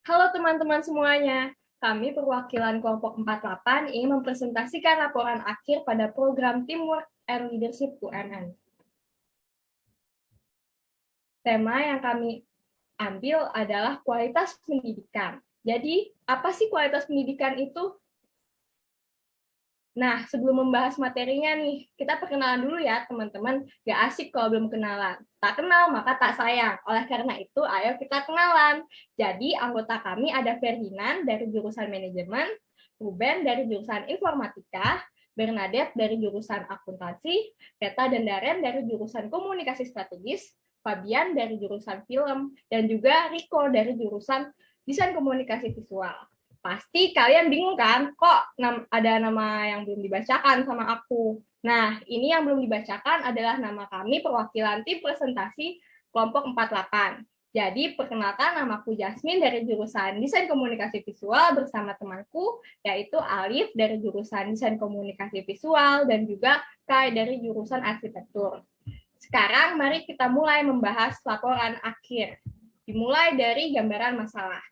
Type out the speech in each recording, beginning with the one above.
Halo teman-teman semuanya, kami perwakilan kelompok 48 ingin mempresentasikan laporan akhir pada program Teamwork and Leadership UNN. Tema yang kami ambil adalah kualitas pendidikan. Jadi, apa sih kualitas pendidikan itu? Nah, sebelum membahas materinya nih, kita perkenalan dulu ya teman-teman. Gak asik kalau belum kenalan. Tak kenal maka tak sayang. Oleh karena itu, ayo kita kenalan. Jadi, anggota kami ada Ferdinand dari jurusan manajemen, Ruben dari jurusan informatika, Bernadette dari jurusan akuntansi, Peta dan Daren dari jurusan komunikasi strategis, Fabian dari jurusan film, dan juga Rico dari jurusan desain komunikasi visual. Pasti kalian bingung kan, kok ada nama yang belum dibacakan sama aku. Nah, ini yang belum dibacakan adalah nama kami perwakilan tim presentasi kelompok 48. Jadi, perkenalkan namaku Jasmine dari jurusan Desain Komunikasi Visual bersama temanku, yaitu Alif dari jurusan Desain Komunikasi Visual dan juga Kai dari jurusan Arsitektur. Sekarang, mari kita mulai membahas laporan akhir. Dimulai dari gambaran masalah.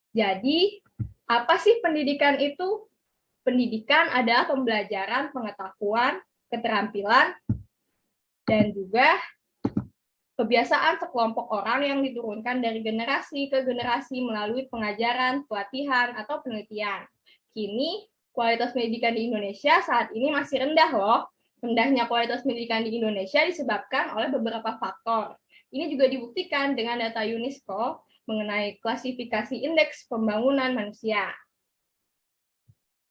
Jadi, apa sih pendidikan itu? Pendidikan adalah pembelajaran, pengetahuan, keterampilan, dan juga kebiasaan sekelompok orang yang diturunkan dari generasi ke generasi melalui pengajaran, pelatihan, atau penelitian. Kini, kualitas pendidikan di Indonesia saat ini masih rendah loh. Rendahnya kualitas pendidikan di Indonesia disebabkan oleh beberapa faktor. Ini juga dibuktikan dengan data UNESCO mengenai klasifikasi indeks pembangunan manusia.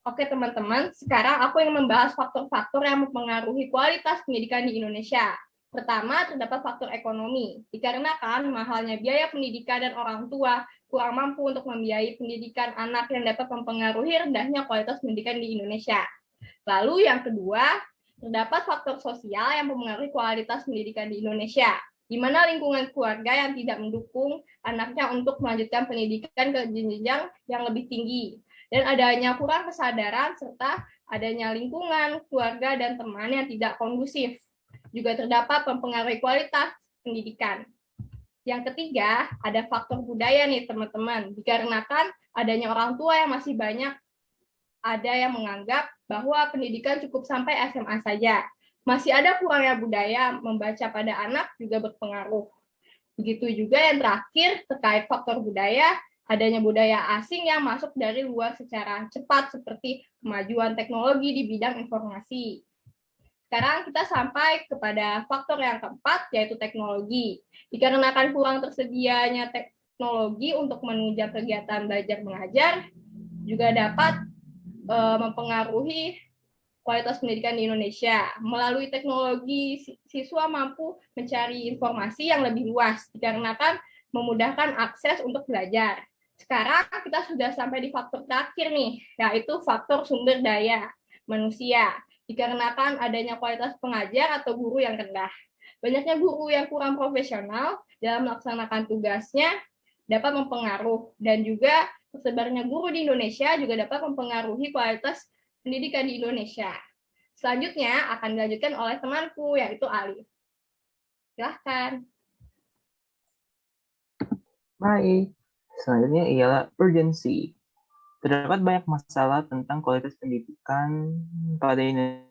Oke teman-teman, sekarang aku ingin membahas faktor-faktor yang mempengaruhi kualitas pendidikan di Indonesia. Pertama, terdapat faktor ekonomi. Dikarenakan mahalnya biaya pendidikan dan orang tua kurang mampu untuk membiayai pendidikan anak yang dapat mempengaruhi rendahnya kualitas pendidikan di Indonesia. Lalu yang kedua, terdapat faktor sosial yang mempengaruhi kualitas pendidikan di Indonesia, di mana lingkungan keluarga yang tidak mendukung anaknya untuk melanjutkan pendidikan ke jenjang yang lebih tinggi, dan adanya kurang kesadaran serta adanya lingkungan, keluarga, dan teman yang tidak kondusif. Juga terdapat mempengaruhi kualitas pendidikan. Yang ketiga, ada faktor budaya nih teman-teman. Dikarenakan adanya orang tua yang masih banyak ada yang menganggap bahwa pendidikan cukup sampai SMA saja. Masih ada kurangnya budaya membaca pada anak juga berpengaruh. Begitu juga yang terakhir terkait faktor budaya, adanya budaya asing yang masuk dari luar secara cepat seperti kemajuan teknologi di bidang informasi. Sekarang kita sampai kepada faktor yang keempat, yaitu teknologi. Dikarenakan kurang tersedianya teknologi untuk menunjang kegiatan belajar mengajar, juga dapat mempengaruhi kualitas pendidikan di Indonesia. Melalui teknologi, siswa mampu mencari informasi yang lebih luas, dikarenakan memudahkan akses untuk belajar. Sekarang kita sudah sampai di faktor terakhir nih, yaitu faktor sumber daya manusia. Dikarenakan adanya kualitas pengajar atau guru yang rendah. Banyaknya guru yang kurang profesional dalam melaksanakan tugasnya dapat mempengaruhi, dan juga tersebarnya guru di Indonesia juga dapat mempengaruhi kualitas pendidikan di Indonesia. Selanjutnya akan dilanjutkan oleh temanku, yaitu Alif. Silahkan. Baik, selanjutnya ialah urgency. Terdapat banyak masalah tentang kualitas pendidikan pada Indonesia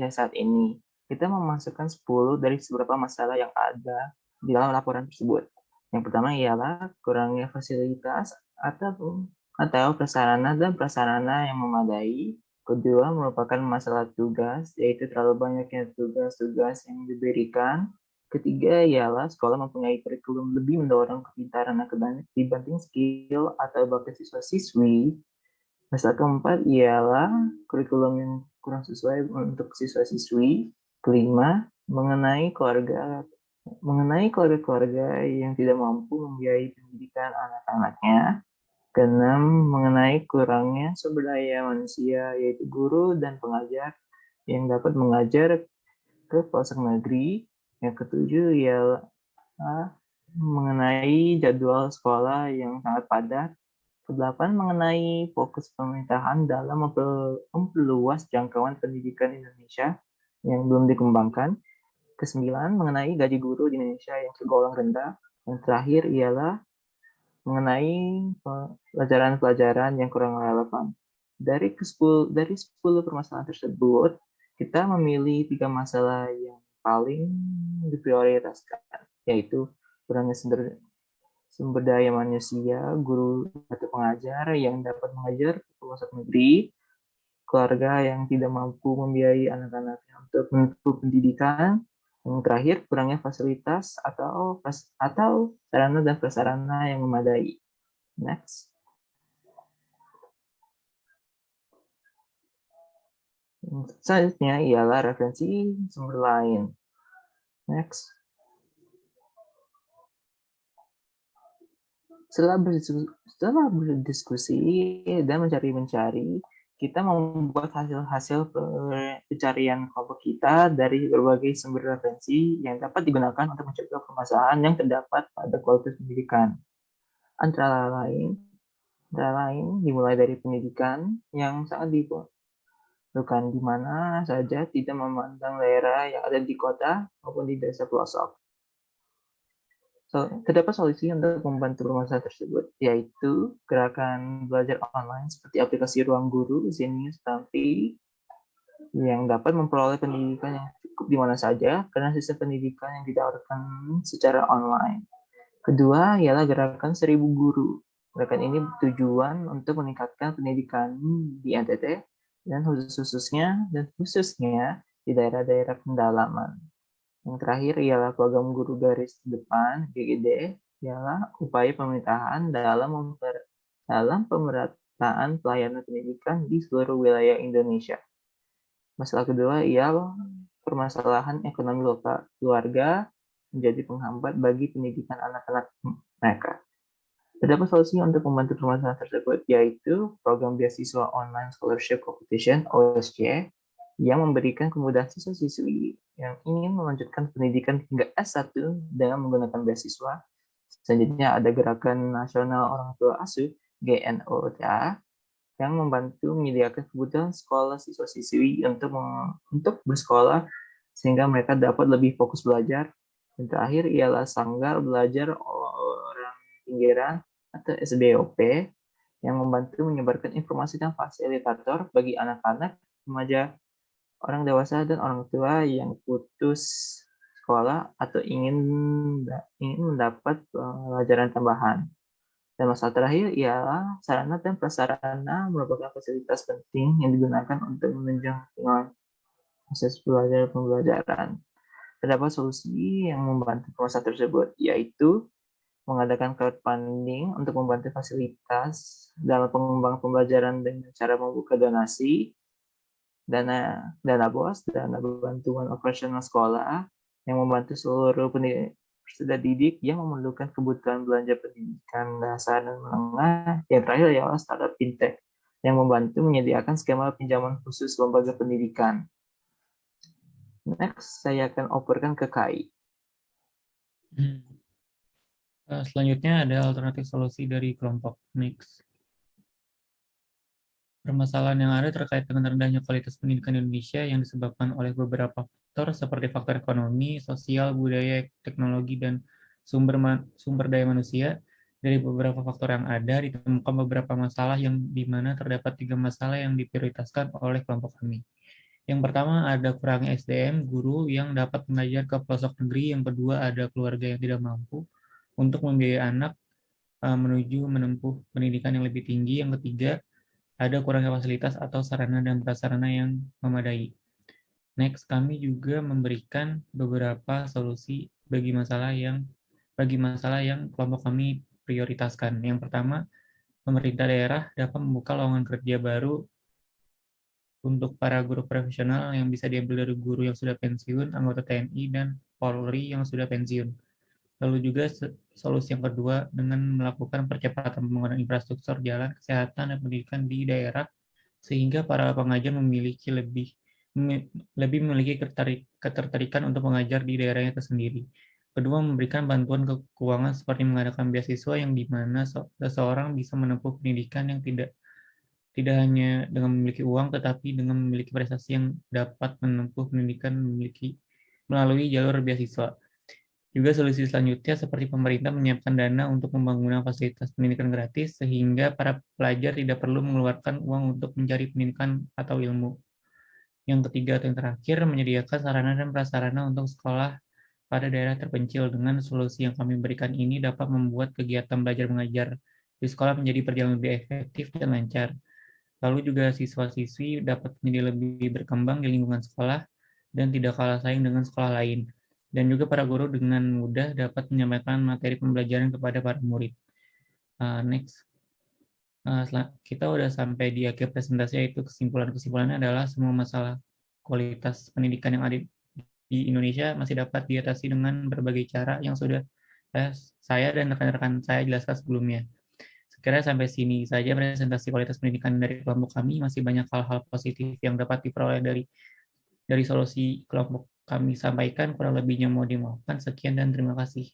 saat ini. Kita memasukkan 10 dari beberapa masalah yang ada di dalam laporan tersebut. Yang pertama ialah kurangnya fasilitas atau prasarana dan prasarana yang memadai. Kedua, merupakan masalah tugas, yaitu terlalu banyaknya tugas-tugas yang diberikan. Ketiga ialah sekolah mempunyai kurikulum lebih mendorong kepintaran akademik dibanding skill atau bakat siswa-siswi. Masalah keempat ialah kurikulum yang kurang sesuai untuk siswa-siswi. Kelima, mengenai keluarga-keluarga yang tidak mampu membiayai pendidikan anak-anaknya. Keenam, mengenai kurangnya sumber daya manusia, yaitu guru dan pengajar yang dapat mengajar ke pelosok negeri. Yang ketujuh ialah mengenai jadwal sekolah yang sangat padat. Kedelapan, mengenai fokus pemerintahan dalam memperluas jangkauan pendidikan Indonesia yang belum dikembangkan. Kesembilan, mengenai gaji guru di Indonesia yang tergolong rendah. Yang terakhir ialah mengenai pelajaran-pelajaran yang kurang relevan. Dari 10 permasalahan tersebut, kita memilih 3 masalah yang paling diprioritaskan, yaitu kurangnya sumber daya manusia, guru atau pengajar yang dapat mengajar ke pelosok negeri, keluarga yang tidak mampu membiayai anak-anaknya untuk menempuh pendidikan, yang terakhir kurangnya fasilitas atau sarana dan prasarana yang memadai. Next. Selanjutnya ialah referensi sumber lain. Next. Setelah berdiskusi dan mencari-mencari, kita membuat hasil-hasil pencarian kelompok kita dari berbagai sumber referensi yang dapat digunakan untuk mencegah permasalahan yang terdapat pada kualitas pendidikan. Antara lain dimulai dari pendidikan yang sangat diperlukan di mana saja, tidak memandang daerah yang ada di kota maupun di desa pelosok. Terdapat solusi untuk membantu permasalahan tersebut, yaitu gerakan belajar online seperti aplikasi Ruang Guru, Zenius, Tampi, yang dapat memperoleh pendidikan yang cukup di mana saja karena sistem pendidikan yang ditawarkan secara online. Kedua ialah gerakan 1000 guru. Gerakan ini bertujuan untuk meningkatkan pendidikan di NTT dan khususnya di daerah-daerah pedalaman. Yang terakhir ialah program Guru Garis Depan (GGD), ialah upaya pemerintahan dalam pemerataan pelayanan pendidikan di seluruh wilayah Indonesia. Masalah kedua ialah permasalahan ekonomi lokal keluarga menjadi penghambat bagi pendidikan anak-anak mereka. Terdapat solusi untuk membantu permasalahan tersebut, yaitu program beasiswa online scholarship competition (OSC) yang memberikan kemudahan siswa-siswi yang ingin melanjutkan pendidikan hingga S1 dengan menggunakan beasiswa. Selanjutnya ada Gerakan Nasional Orang Tua Asuh (GNOTA) yang membantu menyediakan kebutuhan sekolah siswa-siswi untuk bersekolah sehingga mereka dapat lebih fokus belajar. Dan terakhir ialah Sanggar Belajar Orang Pinggiran atau SBOP yang membantu menyebarkan informasi dan fasilitator bagi anak-anak, remaja, orang dewasa, dan orang tua yang putus sekolah atau ingin mendapat pelajaran tambahan. Dan masalah terakhir ialah sarana dan prasarana merupakan fasilitas penting yang digunakan untuk menunjang proses belajar pembelajaran. Terdapat solusi yang membantu permasalahan tersebut, yaitu mengadakan crowdfunding untuk membantu fasilitas dalam pengembangan pembelajaran dengan cara membuka donasi, dana BOS, dana bantuan operasional sekolah yang membantu seluruh peserta didik yang memerlukan kebutuhan belanja pendidikan dasar dan menengah. Yang terakhir ialah startup fintech yang membantu menyediakan skema pinjaman khusus lembaga pendidikan. Next, saya akan operkan ke KAI. Selanjutnya ada alternatif solusi dari kelompok Mix. Permasalahan yang ada terkait dengan rendahnya kualitas pendidikan di Indonesia yang disebabkan oleh beberapa faktor seperti faktor ekonomi, sosial, budaya, teknologi, dan sumber daya manusia. Dari beberapa faktor yang ada, ditemukan beberapa masalah yang di mana terdapat 3 masalah yang diprioritaskan oleh kelompok kami. Yang pertama ada kurangnya SDM, guru yang dapat mengajar ke pelosok negeri. Yang kedua ada keluarga yang tidak mampu untuk membiayai anak menempuh pendidikan yang lebih tinggi. Yang ketiga, ada kurangnya fasilitas atau sarana dan prasarana yang memadai. Next, kami juga memberikan beberapa solusi bagi masalah yang kelompok kami prioritaskan. Yang pertama, pemerintah daerah dapat membuka lowongan kerja baru untuk para guru profesional yang bisa diambil dari guru yang sudah pensiun, anggota TNI, dan Polri yang sudah pensiun. Lalu juga solusi yang kedua dengan melakukan percepatan pembangunan infrastruktur jalan, kesehatan, dan pendidikan di daerah sehingga para pengajar lebih memiliki ketertarikan untuk mengajar di daerahnya tersendiri. Kedua, memberikan bantuan keuangan seperti mengadakan beasiswa yang di mana seseorang bisa menempuh pendidikan yang tidak hanya dengan memiliki uang, tetapi dengan memiliki prestasi yang dapat menempuh pendidikan melalui jalur beasiswa. Juga solusi selanjutnya seperti pemerintah menyiapkan dana untuk pembangunan fasilitas pendidikan gratis sehingga para pelajar tidak perlu mengeluarkan uang untuk mencari pendidikan atau ilmu. Yang ketiga atau yang terakhir, menyediakan sarana dan prasarana untuk sekolah pada daerah terpencil. Dengan solusi yang kami berikan ini dapat membuat kegiatan belajar mengajar di sekolah menjadi berjalan lebih efektif dan lancar. Lalu juga siswa-siswi dapat menjadi lebih berkembang di lingkungan sekolah dan tidak kalah saing dengan sekolah lain. Dan juga para guru dengan mudah dapat menyampaikan materi pembelajaran kepada para murid. Next. Kita udah sampai di akhir presentasi, yaitu kesimpulannya adalah semua masalah kualitas pendidikan yang ada di Indonesia masih dapat diatasi dengan berbagai cara yang sudah saya dan rekan-rekan saya jelaskan sebelumnya. Sekiranya sampai sini saja presentasi kualitas pendidikan dari kelompok kami. Masih banyak hal-hal positif yang dapat diperoleh dari solusi kelompok kami sampaikan. Kurang lebihnya mau dimaafkan. Sekian dan terima kasih.